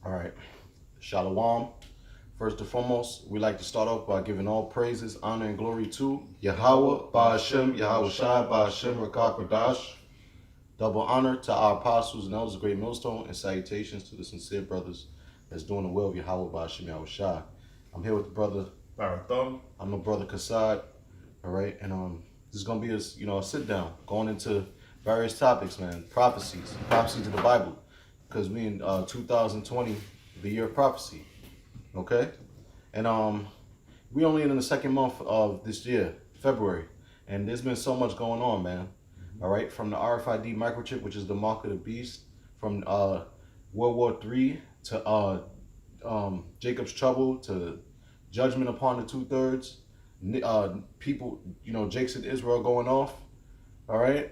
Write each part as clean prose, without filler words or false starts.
All right. Shalom. First and foremost, we like to start off by giving all praises, honor, and glory to Yahweh, Ba'ashem, Yahweh Shai, Ba'ashem, Rakak Radash. Double honor to our apostles and elders of Great Millstone, and salutations to the sincere brothers that's doing the will of Yahweh, Ba'ashem, Yahweh Shai. I'm here with the brother Marathon. I'm the brother Kassad. All right, and this is gonna be a sit down, going into various topics, man. Prophecies of the Bible, because we in 2020, the year of prophecy. Okay, and we only in the second month of this year, February, and there's been so much going on, man. All right, from the RFID microchip, which is the mark of the beast, from World War III to Jacob's trouble to judgment upon the 2/3. People, Jake's in Israel going off. All right,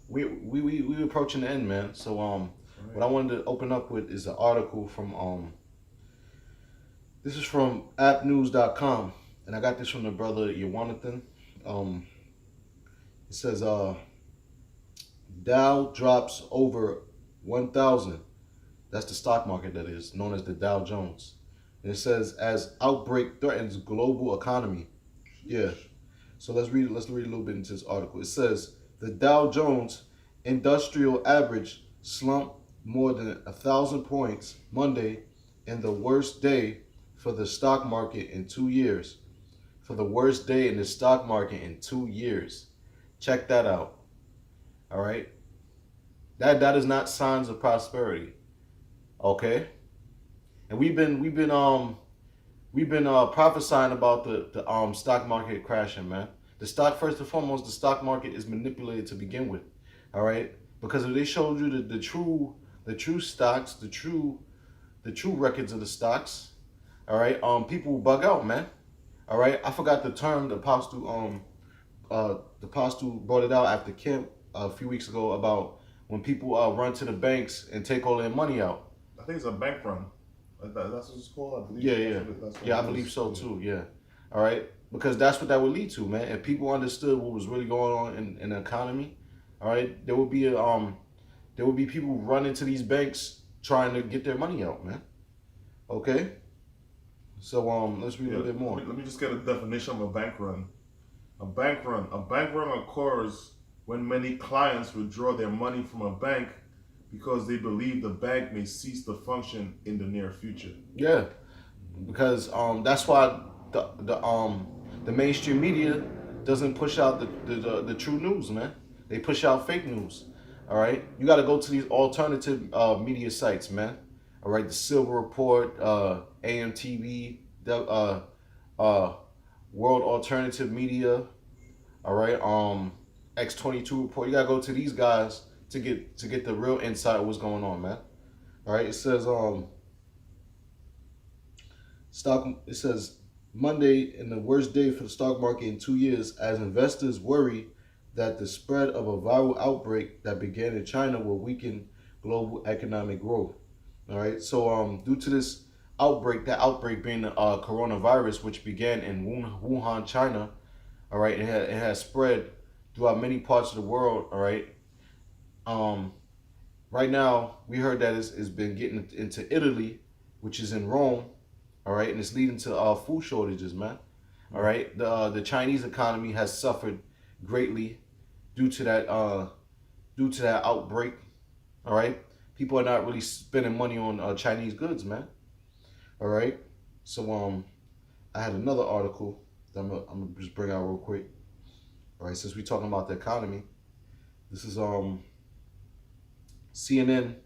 we approaching the end, man. So what I wanted to open up with is an article from this is from appnews.com, and I got this from the brother Yawanathan. It says Dow drops over 1,000. That's the stock market, that is known as the Dow Jones. And it says as outbreak threatens global economy. Yeah. So let's read a little bit into this article. It says the Dow Jones Industrial Average slumped more than 1,000 points Monday in the worst day for the stock market in 2 years. For the worst day in the stock market in 2 years. Check that out. All right. That is not signs of prosperity. Okay. And we've been prophesying about the stock market crashing, man. First and foremost, the stock market is manipulated to begin with, all right? Because if they showed you the true stocks, the true records of the stocks, all right, people will bug out, man. All right, I forgot the term. The apostle brought it out after Kemp a few weeks ago about when people run to the banks and take all their money out. I think it's a bank run. That's what it's called, I believe. Yeah, I believe so too. Yeah, all right, because that's what that would lead to, man. If people understood what was really going on in the economy, all right, there would be people running to these banks trying to get their money out, man. Okay, so let's read a little bit more. Let me just get a definition of a bank run. A bank run occurs when many clients withdraw their money from a bank because they believe the bank may cease to function in the near future. Yeah, because that's why the mainstream media doesn't push out the true news, man. They push out fake news. All right, you got to go to these alternative media sites, man. All right, the Silver Report, AMTV, the World Alternative Media. All right, X22 Report. You got to go to these guys to get the real insight of what's going on, man. All right, it says it says Monday in the worst day for the stock market in 2 years as investors worry that the spread of a viral outbreak that began in China will weaken global economic growth. All right, so due to this outbreak, that outbreak being the coronavirus, which began in Wuhan, China, all right, it has spread throughout many parts of the world, all right. Right now, we heard that it's been getting into Italy, which is in Rome, all right, and it's leading to food shortages, man. All right, the Chinese economy has suffered greatly due to that outbreak. All right, people are not really spending money on Chinese goods, man. All right, so I had another article that I'm gonna just bring out real quick. All right, since we're talking about the economy, this is CNN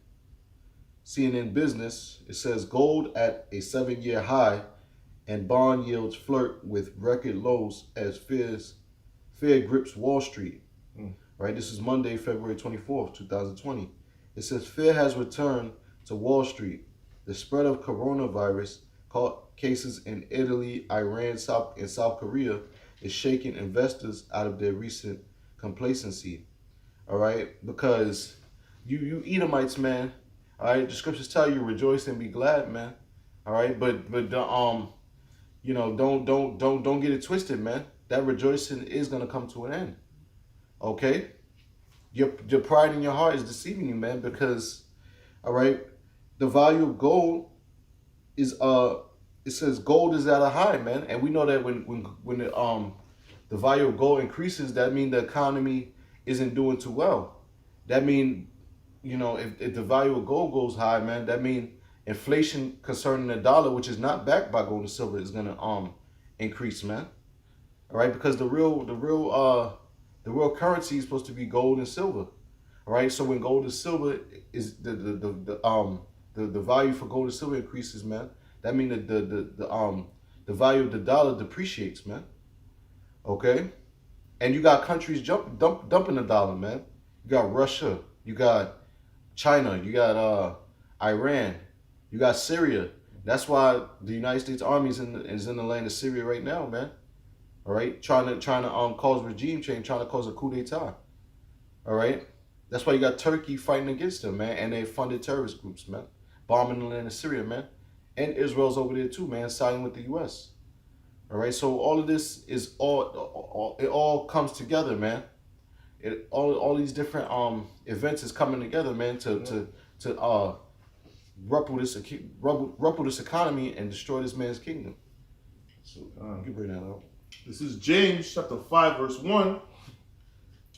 Business. It says gold at a 7-year high and bond yields flirt with record lows as fear grips Wall Street. Right, this is Monday, February 24th, 2020. It says fear has returned to Wall Street. The spread of coronavirus cases in Italy, Iran, and South Korea is shaking investors out of their recent complacency. All right, because you Edomites, man. All right, the scriptures tell you rejoice and be glad, man. All right, but don't get it twisted, man. That rejoicing is gonna come to an end. Okay, your pride in your heart is deceiving you, man. Because, all right, the value of gold is it says gold is at a high, man, and we know that when the value of gold increases, that means the economy isn't doing too well. That means, if the value of gold goes high, man, that means inflation concerning the dollar, which is not backed by gold and silver, is gonna increase, man. All right, because the real currency is supposed to be gold and silver. All right, so when gold and silver is the value for gold and silver increases, man. That means that the value of the dollar depreciates, man. Okay, and you got countries dumping the dollar, man. You got Russia, you got China, you got Iran, you got Syria. That's why the United States Army is in the land of Syria right now, man. All right, trying to cause regime change, trying to cause a coup d'état. All right, that's why you got Turkey fighting against them, man, and they funded terrorist groups, man, bombing the land of Syria, man, and Israel's over there too, man, siding with the U.S. All right, so all of this is it all comes together, man. All these different events is coming together, man, to rupple this economy and destroy this man's kingdom. So you can bring that out. This is James chapter 5, verse 1.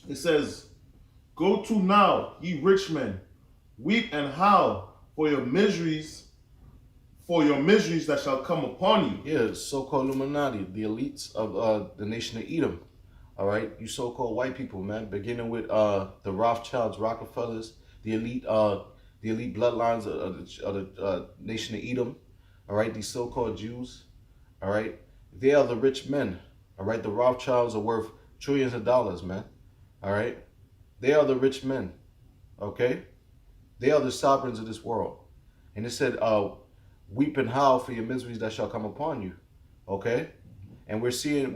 It says, "Go to now, ye rich men, weep and howl for your miseries that shall come upon you." Yeah, so-called Illuminati, the elites of the nation of Edom. All right, you so-called white people, man, beginning with the Rothschilds, Rockefellers, the elite bloodlines of the nation of Edom. All right, these so-called Jews. All right, they are the rich men. All right, the Rothschilds are worth trillions of dollars, man. All right, they are the rich men. Okay, they are the sovereigns of this world. And it said, "Weep and howl for your miseries that shall come upon you." Okay, and we're seeing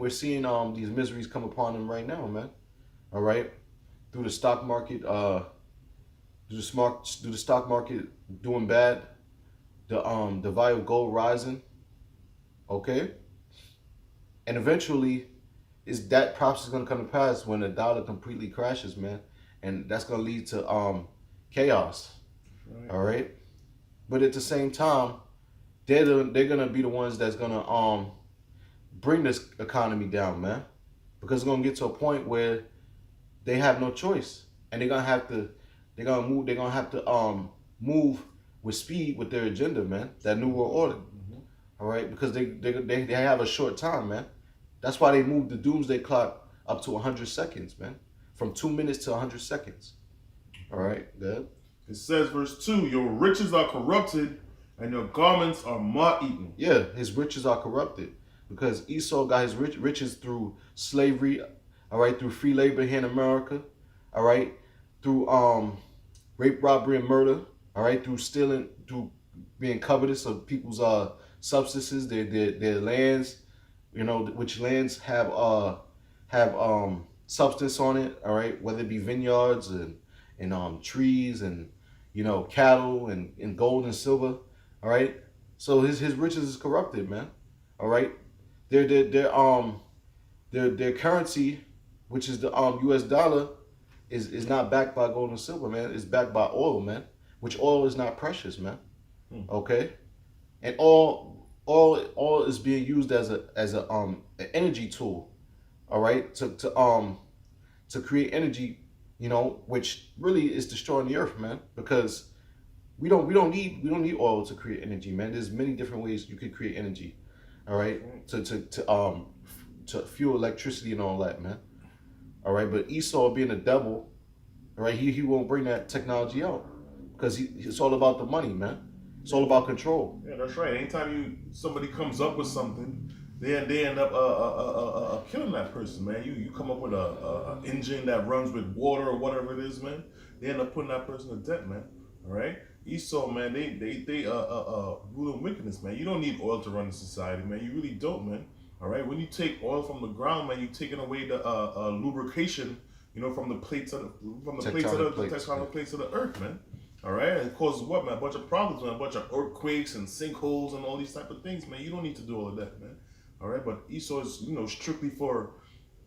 these miseries come upon them right now, man. All right, through the stock market, through the stock market doing bad, the value of gold rising. Okay, and eventually, that prophecy is gonna come to pass when the dollar completely crashes, man, and that's gonna lead to chaos. Right. All right, but at the same time, they're gonna be the ones that's gonna bring this economy down, man, because it's gonna get to a point where they have no choice, and they're gonna have to move with speed with their agenda, man. That new world order. All right, because they have a short time, man. That's why they moved the doomsday clock up to 100 seconds, man, from 2 minutes to 100 seconds. All right, good. It says, verse 2, "Your riches are corrupted, and your garments are moth-eaten." Yeah, his riches are corrupted because Esau got his riches through slavery, all right, through free labor here in America, all right, through rape, robbery, and murder, all right, through stealing, through being covetous of people's substances, their lands, which lands have substance on it, all right, whether it be vineyards and trees and cattle and gold and silver, all right. So his riches is corrupted, man. All right, their currency, which is the U.S. dollar, is not backed by gold and silver, man. It's backed by oil, man. Which oil is not precious, man. Okay, and all is being used as an energy tool, all right, to create energy, which really is destroying the earth, man. Because we don't need oil to create energy, man. There's many different ways you could create energy, all right, to fuel electricity and all that, man. All right, but Esau being a devil, all right, he won't bring that technology out because it's all about the money, man. It's all about control. Yeah, that's right. Anytime somebody comes up with something, they end up killing that person, man. You come up with a engine that runs with water or whatever it is, man. They end up putting that person to death, man. All right. Esau, man, they rule in wickedness, man. You don't need oil to run a society, man. You really don't, man. All right. When you take oil from the ground, man, you're taking away the lubrication, from the plates of the plates of the earth, man. All right, and it causes what, man? A bunch of problems, man. A bunch of earthquakes and sinkholes and all these type of things, man. You don't need to do all of that, man. All right, but Esau is, strictly for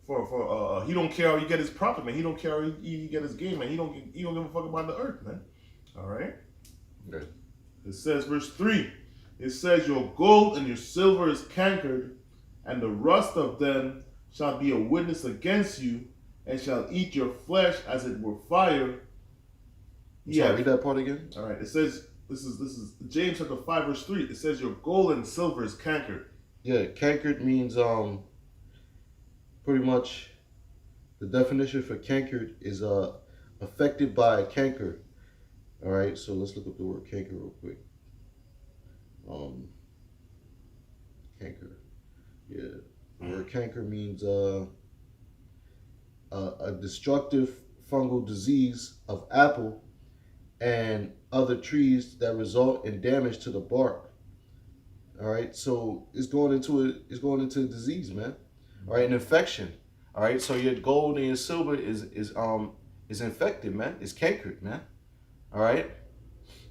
he don't care how he get his profit, man. He don't care how he get his gain, man. He don't give a fuck about the earth, man. All right. Good. It says, verse 3, it says, your gold and your silver is cankered, and the rust of them shall be a witness against you, and shall eat your flesh as it were fire. Yeah, read that part again. All right. It says, this is James chapter 5, verse 3. It says, your gold and silver is cankered. Yeah, cankered means pretty much the definition for cankered is affected by a canker. All right, so let's look up the word canker real quick. Canker. Yeah, the word canker means a destructive fungal disease of apple and other trees that result in damage to the bark. All right, so it's going into a disease, man. All right, an infection. All right, so your gold and your silver is infected, man. It's cankered, man. All right,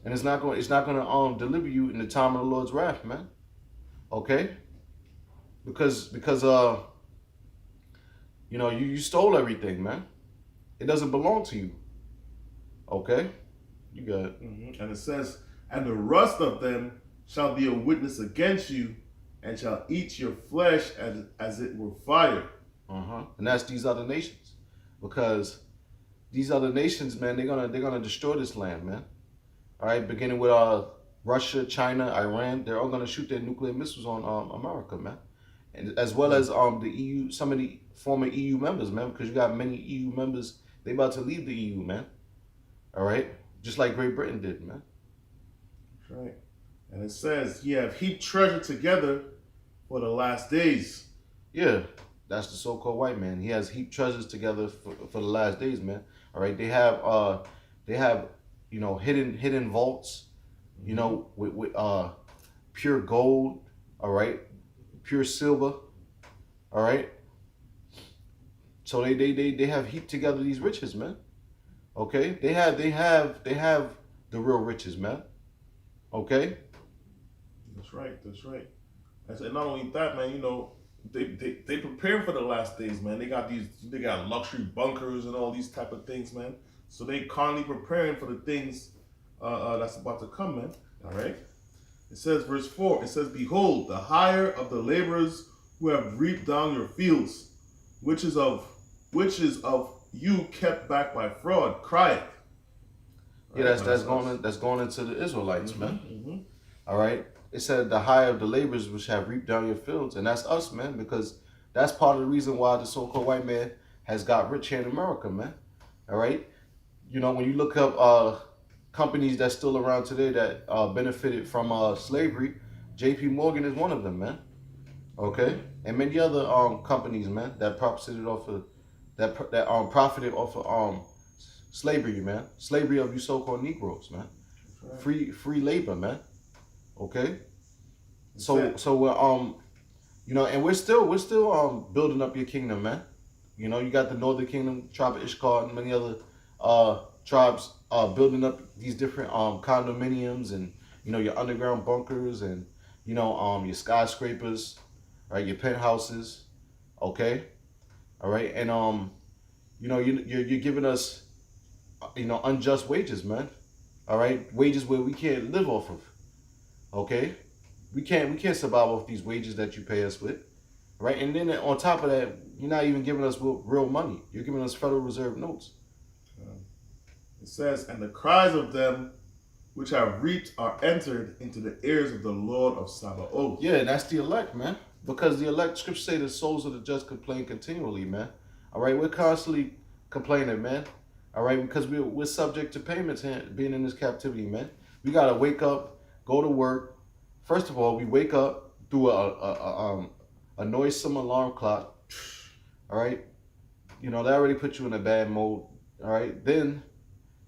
and it's not going to deliver you in the time of the Lord's wrath, man. Okay, because you know you stole everything, man. It doesn't belong to you. Okay, you got it. Mm-hmm. And it says, and the rust of them shall be a witness against you, and shall eat your flesh as it were fire. And that's these other nations, because these other nations, man, they're gonna destroy this land, man. All right, beginning with Russia, China, Iran, they're all gonna shoot their nuclear missiles on America, man, and as well as the EU, some of the former EU members, man, because you got many EU members, they about to leave the EU, man. All right, just like Great Britain did, man. That's right. And it says, ye have heaped treasure together for the last days. Yeah, that's the so-called white man. He has heaped treasures together for the last days, man. All right, they have you know hidden vaults, you know, with pure gold, all right, pure silver, all right. So they have heaped together these riches, man. Okay, they have the real riches, man. Okay. That's right. That's right. And not only that, man, you know, they prepare for the last days, man. They got luxury bunkers and all these type of things, man. So they constantly preparing for the things that's about to come, man. All right. It says, verse 4. It says, behold, the hire of the laborers who have reaped down your fields, which is of you kept back by fraud, crieth. Yeah, that's going into the Israelites, man. Mm-hmm. All right. It said the hire of the laborers which have reaped down your fields, and that's us, man, because that's part of the reason why the so-called white man has got rich here in America, man. All right. You know, when you look up companies that's still around today that benefited from slavery, J.P. Morgan is one of them, man. Okay, and many other companies, man, that profited off of profited off of slavery, man. Slavery of you so-called Negroes, man. Right. Free labor, man. Okay. So you know, and we're still building up your kingdom, man. You know, you got the Northern Kingdom, tribe of Ishkar, and many other tribes building up these different condominiums and, you know, your underground bunkers and, you know, your skyscrapers, right, your penthouses, okay, all right, and you know, you're giving us, you know, unjust wages, man, all right, wages where we can't live off of, okay, we can't survive off these wages that you pay us with, right, and then on top of that, you're not even giving us real money. You're giving us Federal Reserve notes. It says, and the cries of them which have reaped are entered into the ears of the Lord of Sabaoth. Yeah, and that's the elect, man. Because the elect, scripture say the souls of the just complain continually, man. All right, we're constantly complaining, man. All right, because we're subject to payments being in this captivity, man. We got to wake up, go to work. First of all, we wake up through a noisome alarm clock. All right, you know, that already put you in a bad mode. All right, then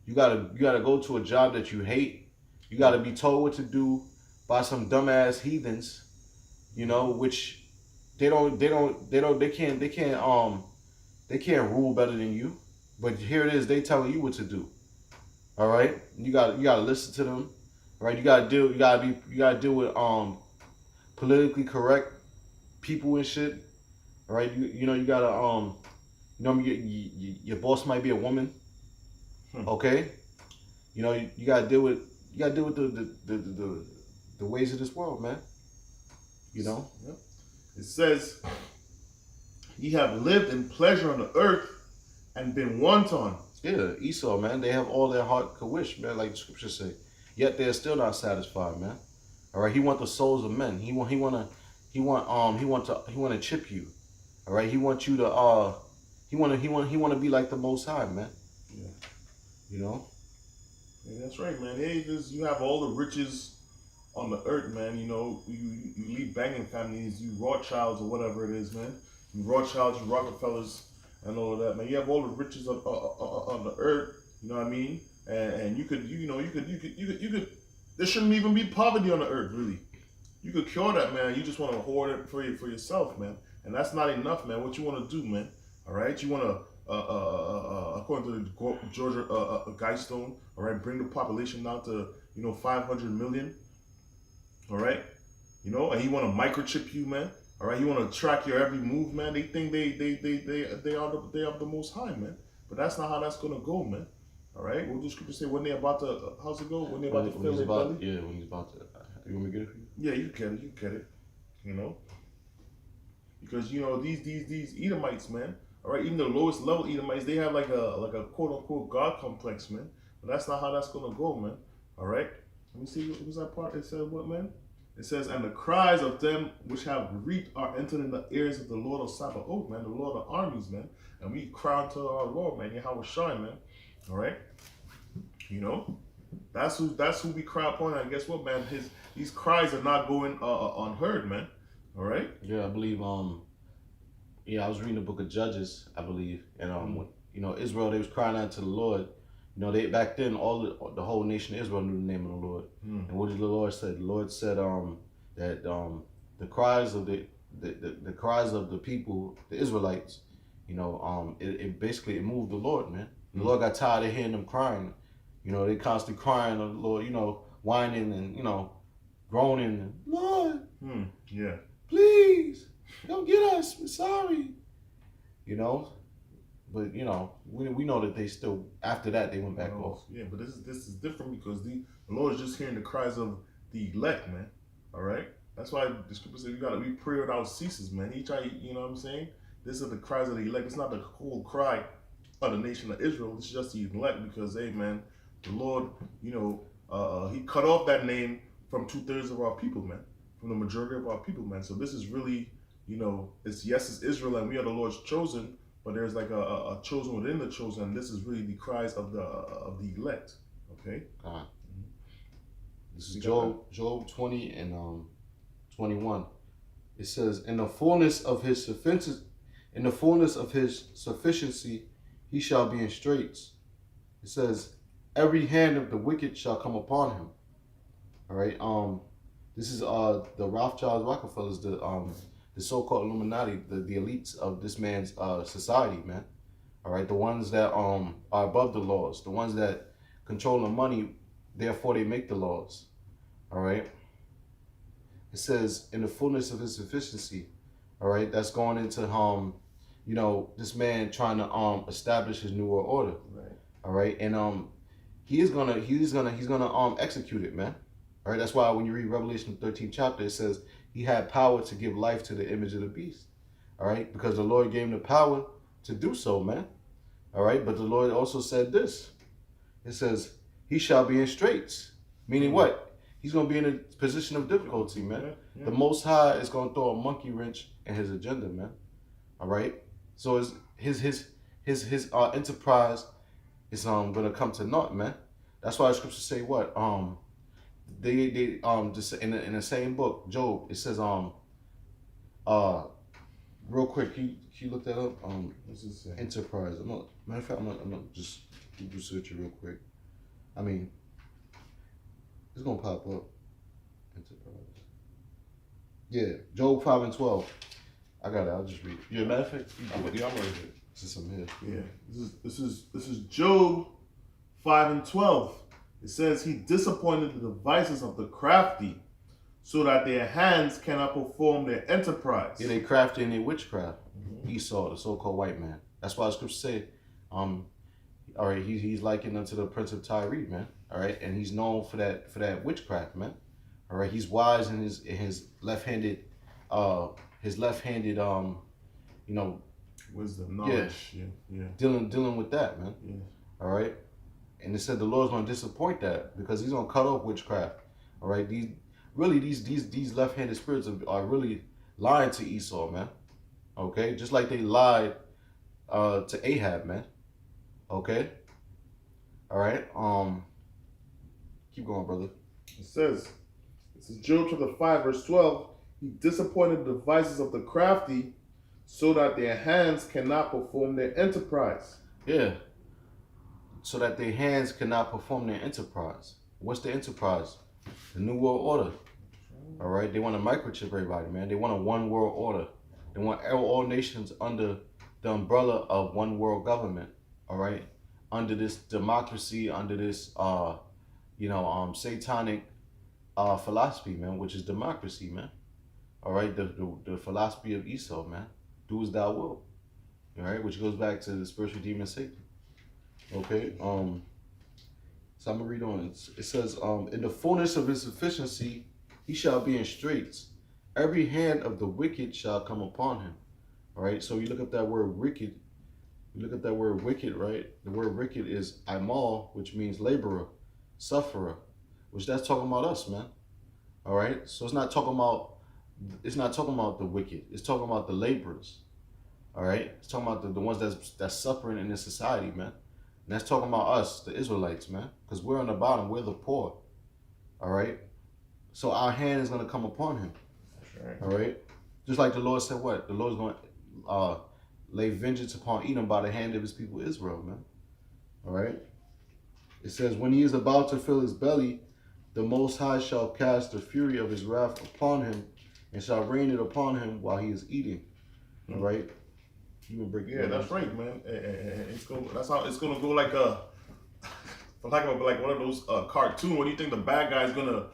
you gotta go to a job that you hate. You gotta be told what to do by some dumbass heathens, you know, which they can't rule better than you. But here it is, they telling you what to do. All right, you gotta listen to them. All right, you gotta deal with politically correct people and shit. All right, you know, you gotta you know, your boss might be a woman. Okay, you know, you gotta deal with you gotta deal with the ways of this world, man. You know. Yep. It says, "Ye have lived in pleasure on the earth and been wanton." Yeah, Esau, man. They have all their heart could wish, man, like the scriptures say. Yet they're still not satisfied, man. All right. He want the souls of men. He want to chip you. All right. He wants you to he want to be like the Most High, man. Yeah. You know. Yeah, that's right, man. Hey, you have all the riches on the earth, man. You know, you lead banging families, you Rothschilds or whatever it is, man. You Rothschilds, you Rockefellers, and all of that, man. You have all the riches on the earth. You know what I mean? And you could. There shouldn't even be poverty on the earth, really. You could cure that, man. You just want to hoard it for yourself, man. And that's not enough, man. What you want to do, man? All right, you want to. According to the Georgia Guidestone, all right, bring the population down to 500 million, all right, and he want to microchip you, man, all right, he want to track your every move, man. They think they are the Most High, man, but that's not how that's gonna go, man. All right, what does Scripture say when they about to? How's it go? When they about to fill their belly? Yeah, when he's about to. You want me to get it for you? Yeah, you get it, because these Edomites, man. All right, even the lowest level Edomites, they have like a quote unquote God complex, man. But that's not how that's gonna go, man. All right. Let me see. What was that part? It said what, man? It says, "And the cries of them which have reaped are entered in the ears of the Lord of Sabaoth, man, the Lord of armies, man. And we cry unto our Lord, man. Yahweh Shai, man. All right. That's who we cry upon. And guess what, man? These cries are not going unheard, man. All right. Yeah, I believe. Yeah, I was reading the book of Judges, I believe, and when, Israel, they was crying out to the Lord. They back then the whole nation of Israel knew the name of the Lord. And what did the Lord say? The Lord said that the cries of the cries of the people, the Israelites, it basically moved the Lord, man. The Lord got tired of hearing them crying. They constantly crying on the Lord, whining and groaning and Lord, yeah, please. Don't get us. We're sorry. But we know that they still after that they went back off. Yeah, but this is different because the Lord is just hearing the cries of the elect, man. All right, that's why the scripture says we pray without ceases, man. He try, you know what I'm saying? This is the cries of the elect. It's not the whole cry of the nation of Israel. This is just the elect because, hey, man, the Lord, he cut off that name from 2/3 of our people, man, from the majority of our people, man. So this is really. It's Israel and we are the Lord's chosen, but there's like a chosen within the chosen, and this is really the cries of the elect. Okay. This is Job 20 and 21. It says, "In the fullness of his sufficiency, he shall be in straits." It says, "Every hand of the wicked shall come upon him." All right. This is the Rothschilds, Rockefellers, the so-called Illuminati, the elites of this man's society, man. All right, the ones that are above the laws, the ones that control the money, therefore they make the laws. All right. It says, "In the fullness of his sufficiency." All right, that's going into this man trying to establish his new world order. Right. All right, and he's gonna execute it, man. All right, that's why when you read Revelation 13th chapter, it says he had power to give life to the image of the beast. All right, because the Lord gave him the power to do so, man. All right, but the Lord also said this. It says, "He shall be in straits," meaning what? He's gonna be in a position of difficulty, man. Yeah. The Most High is gonna throw a monkey wrench in his agenda, man. All right, so his enterprise is gonna come to naught, man. That's why the scriptures say what they just in the same book, Job, it says real quick, can you look that up? What's it say? Enterprise. Matter of fact, I'm gonna just Google search it real quick. I mean, it's gonna pop up. Enterprise. Yeah, Job 5 and 12. I got it. I'll just read it. Yeah, matter of fact, I'm ready here. this is some here. Yeah, this is Job 5 and 12. It says he disappointed the devices of the crafty, so that their hands cannot perform their enterprise. Yeah, they crafty in their witchcraft. Esau, the so-called white man. That's why the scripture say, All right, he's likened unto the Prince of Tyre, man. All right, and he's known for that witchcraft, man. All right, he's wise in his left-handed, you know, wisdom, knowledge. Yeah. dealing with that, man. Yeah. All right, and it said the Lord's gonna disappoint that because he's gonna cut off witchcraft. All right, these left-handed spirits are really lying to Esau, man. Okay, just like they lied to Ahab, man. Okay. All right. Keep going, brother. It says, this is Job chapter 5, verse 12. He disappointed the devices of the crafty so that their hands cannot perform their enterprise. Yeah. So that their hands cannot perform their enterprise. What's the enterprise? The New World Order. All right. They want to microchip everybody, man. They want a one world order. They want all nations under the umbrella of one world government. All right. Under this democracy, under this, satanic philosophy, man, which is democracy, man. All right. The philosophy of Esau, man. Do as thou wilt. All right. Which goes back to the spiritual demon Satan. Okay. So I'm gonna read on. It says, in the fullness of his sufficiency, he shall be in straits. Every hand of the wicked shall come upon him. All right. So you look at that word wicked. You look at that word wicked, right? The word wicked is imal, which means laborer, sufferer, which that's talking about us, man. All right. So it's not talking about the wicked. It's talking about the laborers. All right. It's talking about the ones that's suffering in this society, man. And that's talking about us, the Israelites, man, because we're on the bottom. We're the poor. All right. So our hand is going to come upon him. That's right. All right. Just like the Lord said, what? The Lord's going to lay vengeance upon Edom by the hand of his people Israel, man. All right. It says, when he is about to fill his belly, the Most High shall cast the fury of his wrath upon him and shall rain it upon him while he is eating. All right. You can break it down. That's right, man. That's how it's gonna go like like one of those cartoon when you think the bad guy is gonna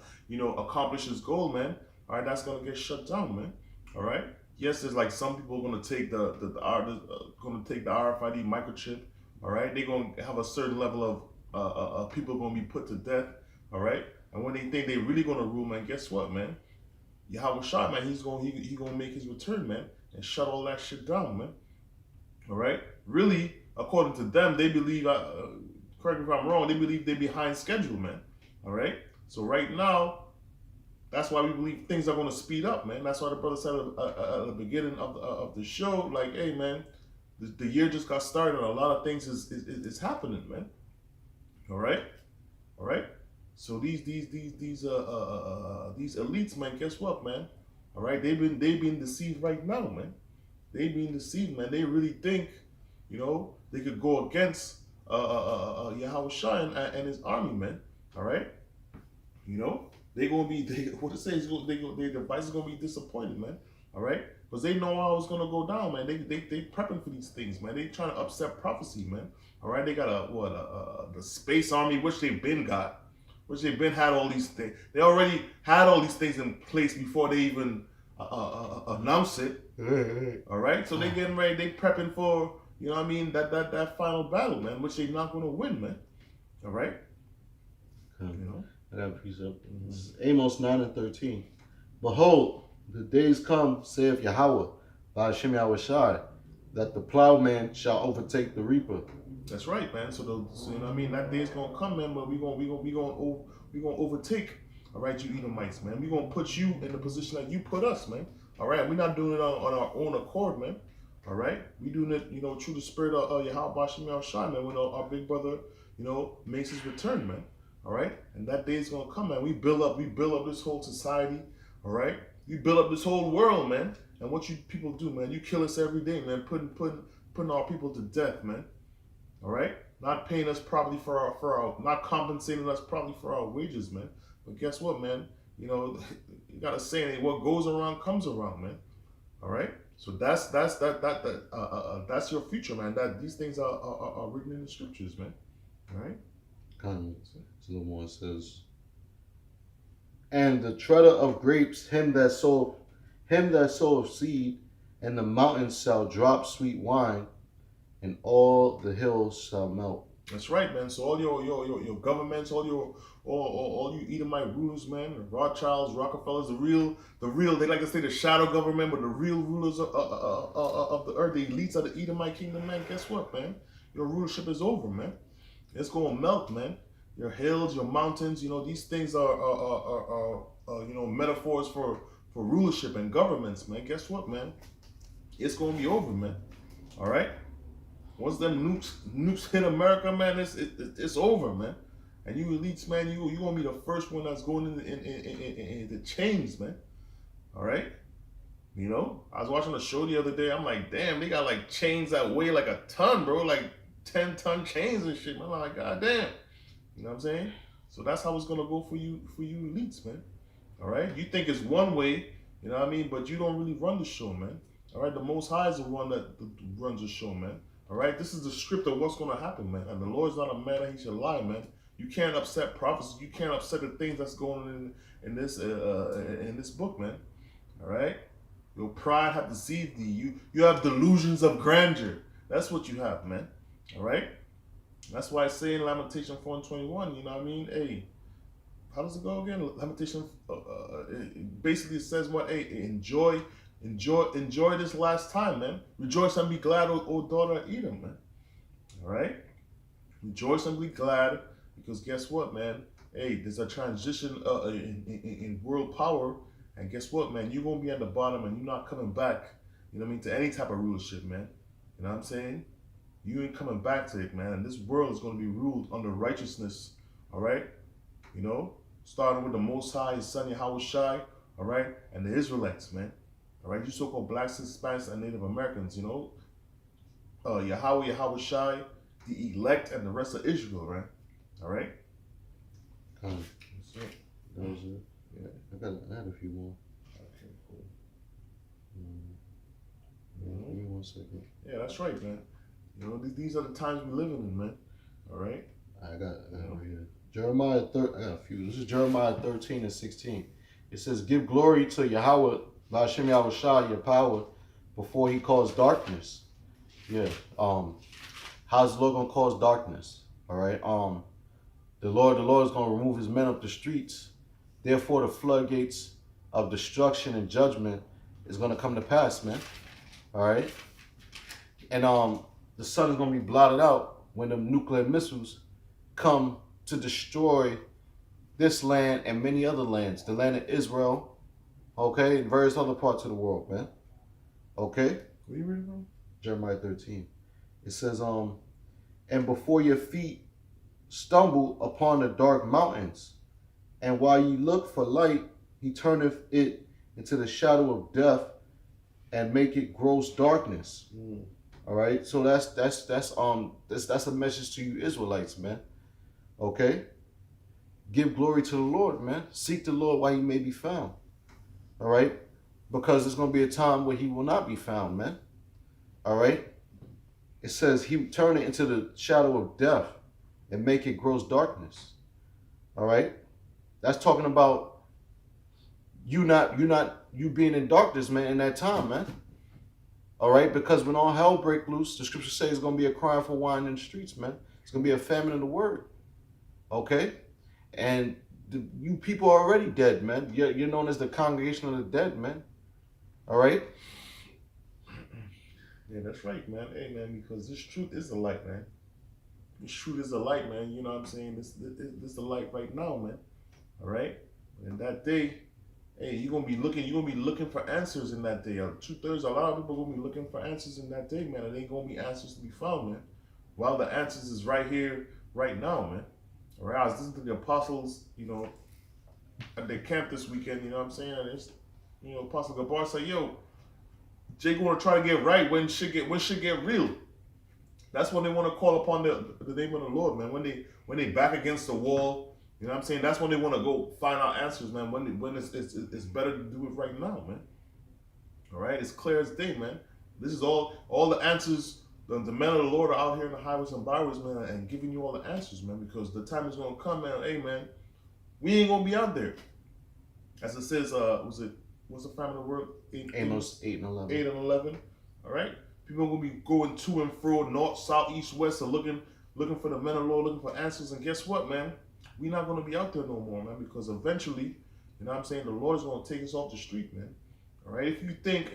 accomplish his goal, man. All right, that's gonna get shut down, man. All right. Yes, there's like some people gonna take the RFID microchip. All right, they're gonna have a certain level of people gonna be put to death. All right, and when they think they really gonna rule, man, guess what, man? Yahweh Shah, man, he's gonna make his return, man, and shut all that shit down, man. All right, really, according to them, they believe. Correct me if I'm wrong. They believe they're behind schedule, man. All right, so right now. That's why we believe things are going to speed up, man. That's why the brother said at the beginning of the show, like, hey, man, the year just got started and a lot of things is happening, man. All right. So these elites, man, guess what, man? All right, they've been deceived right now, man. They've been deceived, man. They really think, they could go against Yahweh Shai and his army, man. All right, They're gonna be. Their device is gonna be disappointed, man. All right, because they know how it's gonna go down, man. They prepping for these things, man. They trying to upset prophecy, man. All right, they got the space army, which they've been had all these things. They already had all these things in place before they even announce it. All right, so they getting ready. They prepping for that final battle, man, which they're not gonna win, man. All right, I got a piece of Amos 9:13. Behold, the days come, saith Yahweh, by Hashem Yahweh Shai, that the plowman shall overtake the reaper. That's right, man. So that day is gonna come, man. But we gonna overtake. All right, you Edomites, man. We gonna put you in the position that you put us, man. All right, we're not doing it on our own accord, man. All right, we doing it, through the spirit of Yahweh Hashem Yahweh Shai, man. When our big brother, makes his return, man. All right, and that day is gonna come, man. We build up this whole society. All right, we build up this whole world, man. And what you people do, man, you kill us every day, man. Putting our people to death, man. All right, not paying us properly for our, not compensating us properly for our wages, man. But guess what, man? You got a saying, what goes around comes around, man. All right, so that's your future, man. That these things are written in the scriptures, man. All right. So the one says, and the treader of grapes, him that soweth seed, and the mountains shall drop sweet wine, and all the hills shall melt. That's right, man. So all your governments, all you Edomite rulers, man, Rothschilds, Rockefellers, the real they like to say the shadow government, but the real rulers of the earth, the elites of the Edomite kingdom, man. Guess what, man? Your rulership is over, man. It's gonna melt, man. Your hills, your mountains, these things are metaphors for rulership and governments, man. Guess what, man? It's gonna be over, man. All right. Once them nukes hit America, man, it's over, man. And you elites, man, you gonna be the first one that's going in the chains, man. All right. I was watching a show the other day. I'm like, damn, they got like chains that weigh like a ton, bro, like 10-ton chains and shit. Man, I'm like, god damn. You know what I'm saying? So that's how it's gonna go for you elites, man. All right. You think it's one way, you know what I mean? But you don't really run the show, man. All right. The Most High is the one that runs the show, man. All right, this is the script of what's going to happen, man. And the Lord's not a man that he should lie, man. You can't upset prophecy. You can't upset the things that's going on in this book, man. All right, your pride have deceived thee. You have delusions of grandeur. That's what you have, man. All right, that's why I say in Lamentation 4:21. You know what I mean? Hey, how does it go again? Lamentation basically says what? Hey, Enjoy this last time, man. Rejoice and be glad, O daughter of Edom, man. All right? Rejoice and be glad, because guess what, man? Hey, there's a transition in world power, and guess what, man? You're going to be at the bottom, and you're not coming back, you know what I mean, to any type of rulership, man. You know what I'm saying? You ain't coming back to it, man. And this world is going to be ruled under righteousness, all right? Starting with the Most High, His Son, Yahweh Shai, all right? And the Israelites, man. All right, you so-called blacks, Hispanics, and Native Americans, Yahweh Shai, the elect, and the rest of Israel, right? All right? That's it. That was it. Yeah, I had a few more. Okay, cool. Give me 1 second. Yeah, that's right, man. These are the times we're living in, man. All right? I got it right here. Jeremiah, I got a few. This is Jeremiah 13:16. It says, give glory to Yahweh, Hashem Yahweh Shai, your power, before he caused darkness. Yeah. How's the Lord gonna cause darkness? All right. The Lord is gonna remove his men up the streets. Therefore, the floodgates of destruction and judgment is gonna come to pass, man. All right. And the sun is gonna be blotted out when the nuclear missiles come to destroy this land and many other lands, the land of Israel. Okay, in various other parts of the world, man. Okay? What are you reading from? Jeremiah 13. It says, and before your feet stumble upon the dark mountains, and while ye look for light, he turneth it into the shadow of death and make it gross darkness. All right? So that's a message to you Israelites, man. Okay? Give glory to the Lord, man. Seek the Lord while he may be found. All right? Because there's going to be a time where he will not be found, man. All right? It says he turn it into the shadow of death and make it gross darkness. All right? That's talking about you being in darkness, man, in that time, man. All right? Because when all hell break loose, the scripture says it's going to be a crying for wine in the streets, man. It's going to be a famine in the word. Okay? And you people are already dead, man. You're known as the congregation of the dead, man. All right? Yeah, that's right, man. Hey, man, because this truth is the light, man. This truth is the light, man. You know what I'm saying? This is the light right now, man. All right? And that day, hey, you're gonna be looking for answers in that day. Truth is, a lot of people gonna be looking for answers in that day, man. And ain't gonna be answers to be found, man. While the answers is right here, right now, man. All right, I was listening to the apostles, at their camp this weekend, you know what I'm saying? And it's, Apostle Gabar said, yo, Jake want to try to get right when shit get real. That's when they want to call upon the name of the Lord, man. When they back against the wall, you know what I'm saying? That's when they want to go find out answers, man. When it's better to do it right now, man. All right, it's clear as day, man. This is all the answers. The men of the Lord are out here in the highways and byways, man, and giving you all the answers, man, because the time is going to come, man. Hey, man, we ain't going to be out there. As it says, what's the family word? Amos 8 and 11. 8 and 11. All right? People are going to be going to and fro, north, south, east, west, and looking looking for the men of Lord, looking for answers. And guess what, man? We're not going to be out there no more, man, because eventually, you know what I'm saying, the Lord is going to take us off the street, man. All right? If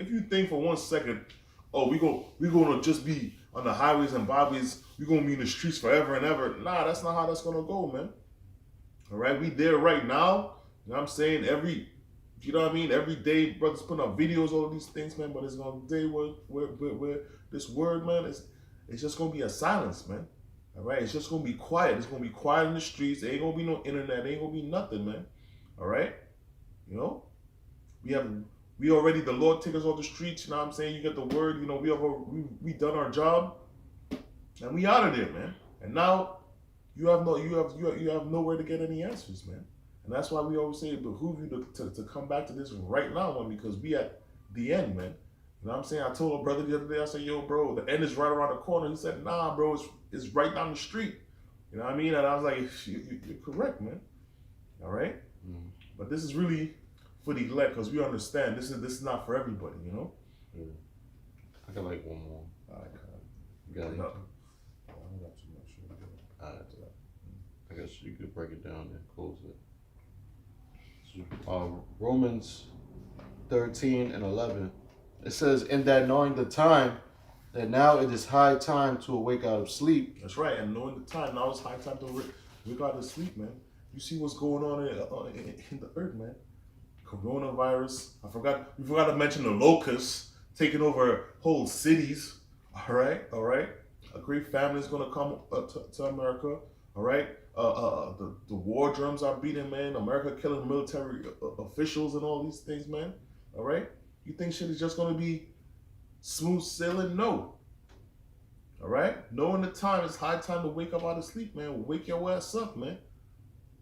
you think for 1 second, oh, we're going to just be on the highways and byways, we're going to be in the streets forever and ever. Nah, that's not how that's going to go, man. All right? We there right now. You know what I'm saying? You know what I mean? Every day, brothers putting out videos, all of these things, man. But it's going to be a day where this word, man, it's just going to be a silence, man. All right? It's just going to be quiet. It's going to be quiet in the streets. There ain't going to be no internet. There ain't going to be nothing, man. All right? You know? The Lord take us off the streets. You know what I'm saying? You get the word. You know, we done our job. And we out of there, man. And now you have nowhere to get any answers, man. And that's why we always say it behooves you to come back to this right now, man, because we at the end, man. You know what I'm saying? I told a brother the other day, I said, yo, bro, the end is right around the corner. He said, nah, bro, it's right down the street. You know what I mean? And I was like, you're correct, man. All right? Mm-hmm. But this is really for the elect, because we understand this is not for everybody, you know? Yeah. I got like one more. All right, you got it? No. I don't got too much. All right. I guess you could break it down and close it. Romans 13 and 11. It says, in that knowing the time, that now it is high time to awake out of sleep. That's right, and knowing the time, now it's high time to wake out of sleep, man. You see what's going on in the earth, man. Coronavirus. We forgot to mention the locusts taking over whole cities. All right. A great family is gonna come to America. All right. The war drums are beating, man. America killing military officials and all these things, man. All right. You think shit is just gonna be smooth sailing? No. All right. Knowing the time, it's high time to wake up out of sleep, man. Wake your ass up, man.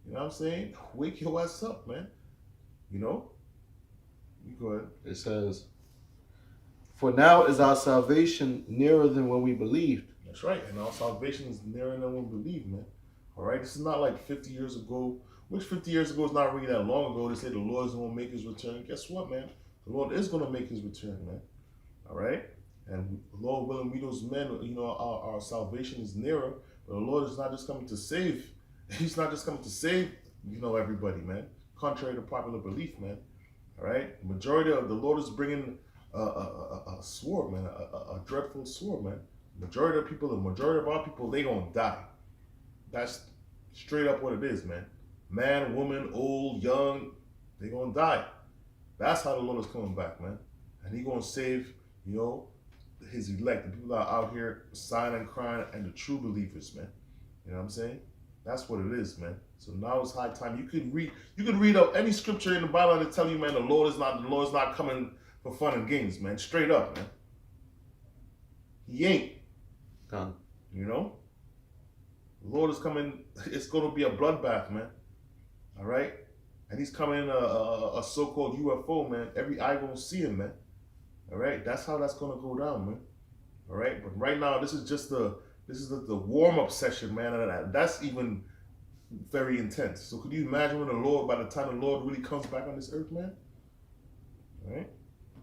You know what I'm saying? Wake your ass up, man. You know? You go ahead. It says, for now is our salvation nearer than when we believed. That's right. And our salvation is nearer than when we believe, man. All right? This is not like 50 years ago, which 50 years ago is not really that long ago. They say the Lord is going to make his return. Guess what, man? The Lord is going to make his return, man. All right? And Lord willing, we those men, you know, our salvation is nearer. But the Lord is not just coming to save. He's not just coming to save, you know, everybody, man. Contrary to popular belief, man. All right? The majority of the Lord is bringing a sword, man. A dreadful sword, man. The majority of our people, they going to die. That's straight up what it is, man. Man, woman, old, young, they going to die. That's how the Lord is coming back, man. And he going to save, you know, his elect, the people that are out here sighing and crying, and the true believers, man. You know what I'm saying? That's what it is, man. So now it's high time. You could read up any scripture in the Bible to tell you, man, the Lord is not coming for fun and games, man. Straight up, man. He ain't. Gone. You know? The Lord is coming. It's going to be a bloodbath, man. All right? And he's coming in a so-called UFO, man. Every eye going to see him, man. All right? That's how that's going to go down, man. All right? But right now, this is just the warm-up session, man. And that's even very intense. So could you imagine when by the time the Lord really comes back on this earth, man? All right?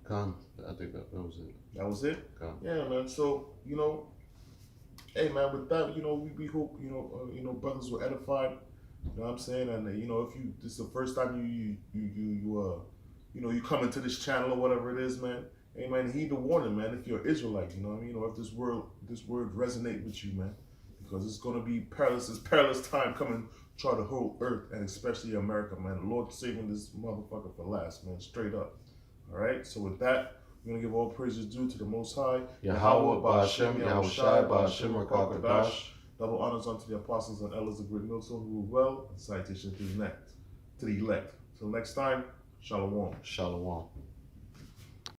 Gone. I think that was it. That was it? Gone. Yeah, man. So, you know, hey, man, with that, you know, we hope, you know, brothers were edified. You know what I'm saying? And, you know, if this is the first time you come into this channel or whatever it is, man, hey, man, heed the warning, man, if you're an Israelite, you know what I mean? Or if this word resonate with you, man, because it's going to be perilous time coming to try the whole earth, and especially America, man. The Lord saving this motherfucker for last, man, straight up. All right? So with that, we're going to give all praises due to the Most High. Yahweh, Ba'ashem, Yahushai, Ba'ashem, Rakakadash. Double honors unto the apostles and elders of Great Millstone who rule well, and citation to the elect. Till next time, Shalom. Shalom.